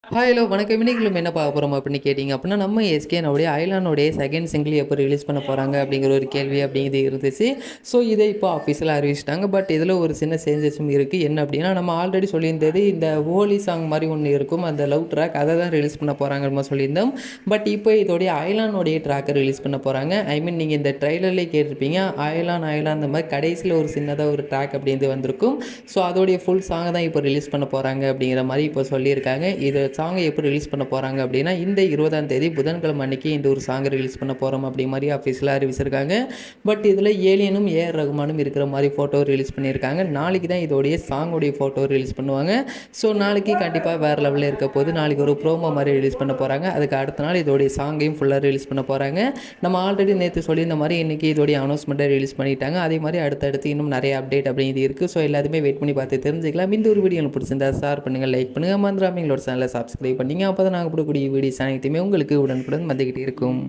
Hello வணக்கம். இன்னைக்கு நம்ம என்ன பார்க்க போறோம் அப்படின்னு கேட்டிங்க அப்படின்னா, நம்ம எஸ்கேனுடைய அயலானுடைய செகண்ட் சிங்கிள் எப்போ ரிலீஸ் பண்ண போறாங்க அப்படிங்கிற ஒரு கேள்வி அப்படிங்கிறது இருந்துச்சு. ஸோ இதை இப்போ ஆஃபிஷியலா அறிவிச்சுட்டாங்க. பட் இதில ஒரு சின்ன சேஞ்சஸும் இருக்கு. என்ன அப்படின்னா, நம்ம ஆல்ரெடி சொல்லியிருந்தது இந்த ஹோலி சாங் மாரி ஒண்ணு இருக்கும். அந்த லவ் ட்ராக் அத தான் ரிலீஸ் பண்ண போறாங்கன்னு நம்ம சொல்லியிருந்தோம். பட் இப்போ இதோடைய அயலானுடைய ட்ராக்க ரிலீஸ் பண்ண போறாங்க. ஐ மீன் நீங்க இந்த ட்ரெய்லர்லயே கேட்டிருப்பீங்க. அயலான் அயலான் இந்த மாரி கடைசியில ஒரு சின்னதா ஒரு ட்ராக் அப்படிங்கிறது வந்திருக்கும். ஸோ அதோடைய ஃபுல் சாங்க தான் இப்போ ரிலீஸ் பண்ண போறாங்க அப்படிங்கிற மாரி இப்போ சொல்லியிருக்காங்க. இது சாங்கை எப்போ ரிலீஸ் பண்ண போகிறாங்க அப்படின்னா இந்த 20ஆம் தேதி புதன்கிழமை அன்னைக்கு இந்த ஒரு சாங்கை ரிலீஸ் பண்ண போகிறோம் அப்படி மாதிரி ஆஃபீஸில் அறிவிச்சிருக்காங்க. பட் இதில் ஏலியனும் ஏஆர் ரகுமானும் இருக்கிற மாதிரி ஃபோட்டோ ரிலீஸ் பண்ணியிருக்காங்க. நாளைக்கு தான் இதோடைய சாங்கோடைய ஃபோட்டோ ரிலீஸ் பண்ணுவாங்க. ஸோ நாளைக்கு கண்டிப்பாக வேறு லெவலில் இருக்க போது நாளைக்கு ஒரு ப்ரோமோ மாதிரி ரிலீஸ் பண்ண போகிறாங்க. அதுக்கு அடுத்த நாள் இதோடைய சாங்கையும் ஃபுல்லாக ரிலீஸ் பண்ண போகிறாங்க. நம்ம ஆல்ரெடி நேற்று சொல்லியிருந்த மாதிரி இன்றைக்கி இதோடைய அனௌன்ஸ்மெண்ட்டை ரிலீஸ் பண்ணிட்டாங்க. அதே மாதிரி அடுத்தடுத்து இன்னும் நிறைய அப்டேட் அப்படிங்கிறது இருக்குது. ஸோ எல்லாத்தையுமே வெயிட் பண்ணி பார்த்து தெரிஞ்சுக்கலாம். இந்த ஒரு வீடியோ பிடிச்சிருந்தா ஷேர் பண்ணுங்கள், லைக் பண்ணுங்கள், மறந்துடாம எங்களோட சேனலை சப்ஸ்கிரைப் பண்ணிங்க. அப்போ தான் நாங்கள் போடக்கூடிய வீடியோஸ் அனைத்துமே உங்களுக்கு உடனுக்குடன் வந்துக்கிட்டே இருக்கும்.